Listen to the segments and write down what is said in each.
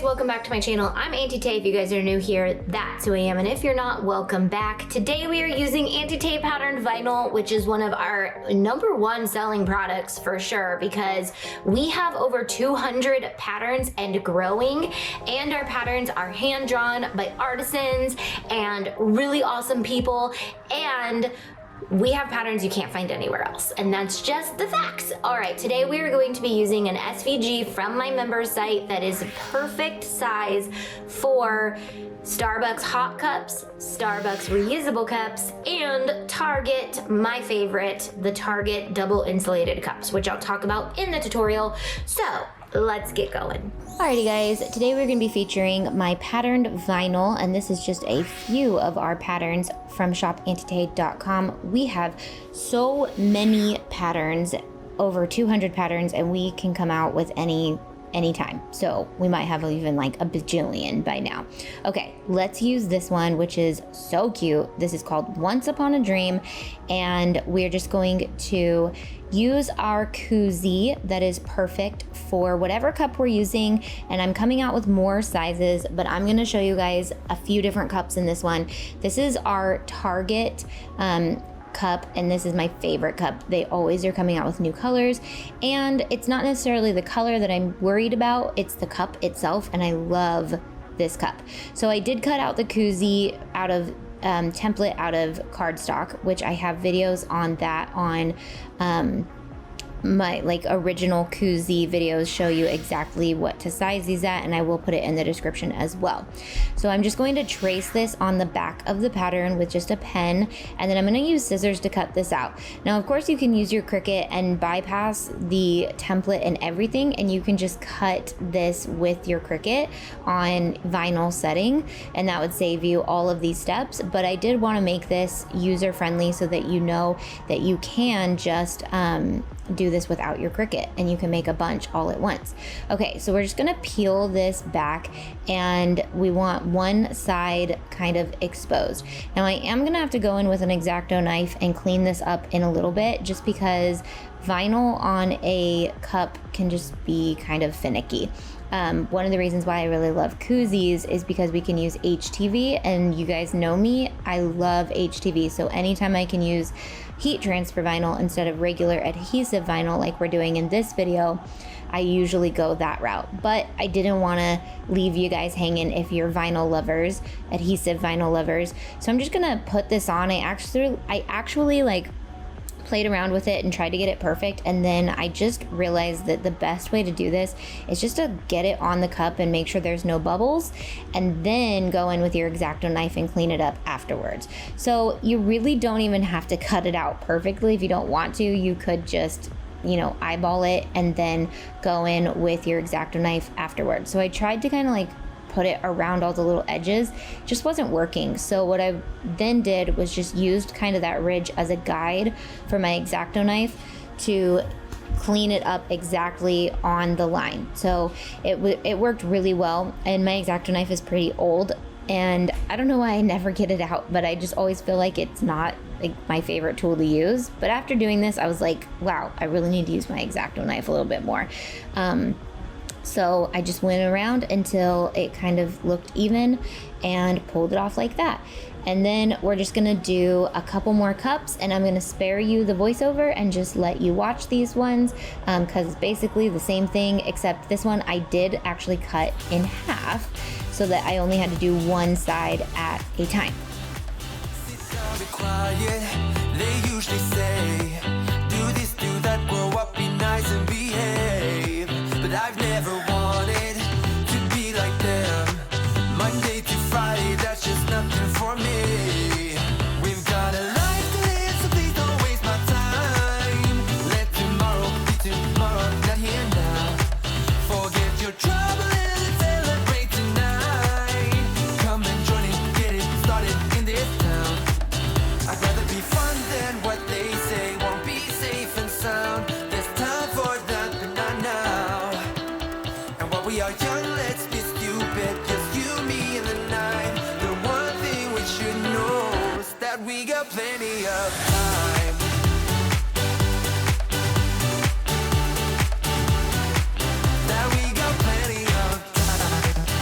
guys, welcome back to my channel. I'm Auntie Tay. If you guys are new here, that's who I am, and if you're not, welcome back. Today we are using Auntie Tay Patterned Vinyl, which is one of our #1 selling products for sure, because we have over 200 patterns and growing, and our patterns are hand-drawn by artisans and really awesome people, and we have patterns you can't find anywhere else, and that's just the facts. All right, today we are going to be using an SVG from my members site that is perfect size for Starbucks hot cups, Starbucks reusable cups, and Target, my favorite, the Target double insulated cups, which I'll talk about in the tutorial. So let's get going. Alrighty guys, today we're going to be featuring my patterned vinyl, and this is just a few of our patterns from shopantietay.com. We have so many patterns, over 200 patterns, and we can come out with anytime. So we might have even like a bajillion by now. Okay, let's use this one, which is so cute. This is called Once Upon a Dream, and we're just going to use our koozie that is perfect for whatever cup we're using, and I'm coming out with more sizes, but I'm gonna show you guys a few different cups in this one. This is our Target cup, and this is my favorite cup. They always are coming out with new colors, and it's not necessarily the color that I'm worried about, it's the cup itself, and I love this cup. So I did cut out the koozie out of template out of cardstock, which I have videos on that on my like original koozie videos, show you exactly what to size these at, and I will put it in the description as well. So I'm just going to trace this on the back of the pattern with just a pen, and then I'm going to use scissors to cut this out. Now of course you can use your Cricut and bypass the template and everything, and you can just cut this with your Cricut on vinyl setting, and that would save you all of these steps. But I did want to make this user friendly so that you know that you can just do this without your Cricut, and you can make a bunch all at once. Okay, so we're just gonna peel this back, and we want one side kind of exposed. Now I am gonna have to go in with an X-Acto knife and clean this up in a little bit, just because vinyl on a cup can just be kind of finicky. One of the reasons why I really love koozies is because we can use HTV, and you guys know me, I love HTV, so anytime I can use heat transfer vinyl instead of regular adhesive vinyl like we're doing in this video, I usually go that route. But I didn't want to leave you guys hanging if you're vinyl lovers, adhesive vinyl lovers. So I'm just gonna put this on. I actually like played around with it and tried to get it perfect, and then I just realized that the best way to do this is just to get it on the cup and make sure there's no bubbles, and then go in with your X-Acto knife and clean it up afterwards. So you really don't even have to cut it out perfectly. If you don't want to, you could just, you know, eyeball it and then go in with your X-Acto knife afterwards. So I tried to kind of like put it around all the little edges, just wasn't working. So what I then did was just used kind of that ridge as a guide for my X-Acto knife to clean it up exactly on the line. So it worked really well, and my X-Acto knife is pretty old, and I don't know why I never get it out, but I just always feel like it's not like my favorite tool to use. But after doing this, I was like, wow, I really need to use my X-Acto knife a little bit more. So I just went around until it kind of looked even and pulled it off like that. And then we're just gonna do a couple more cups, and I'm gonna spare you the voiceover and just let you watch these ones, because it's basically the same thing, except this one I did actually cut in half so that I only had to do one side at a time. They usually say, do this, do that, grow up, be nice and behave. But I've never wanted to be like them. Monday to Friday, that's just nothing for me. We've got a life to live, so please don't waste my time. Let tomorrow be tomorrow, not here now. Forget your trouble and let's celebrate tonight. Come and join in, get it started in this town. I'd rather be fun than what they say won't be safe and sound. There's time for that, but not now. And while we are young, let's be stupid, just you, me, and the night. The one thing we should know is that we got plenty of time. That we got plenty of time.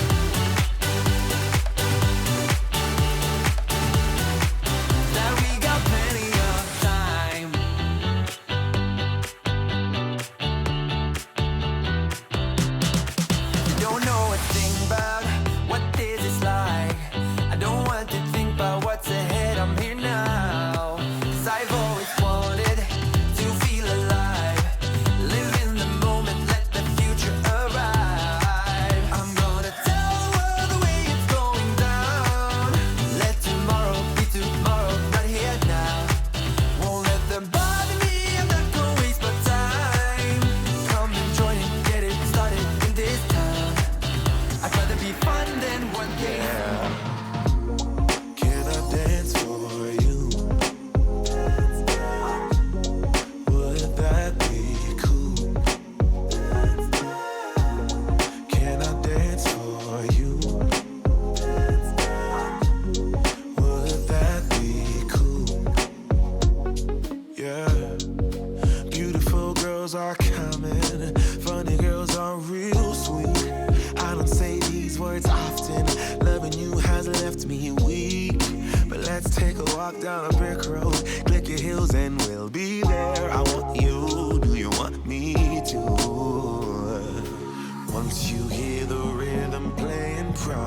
girls are common, funny girls are real sweet. I don't say these words often, loving you has left me weak. But let's take a walk down a brick road, click your heels and we'll be there. I want you, do you want me to? Once you hear the rhythm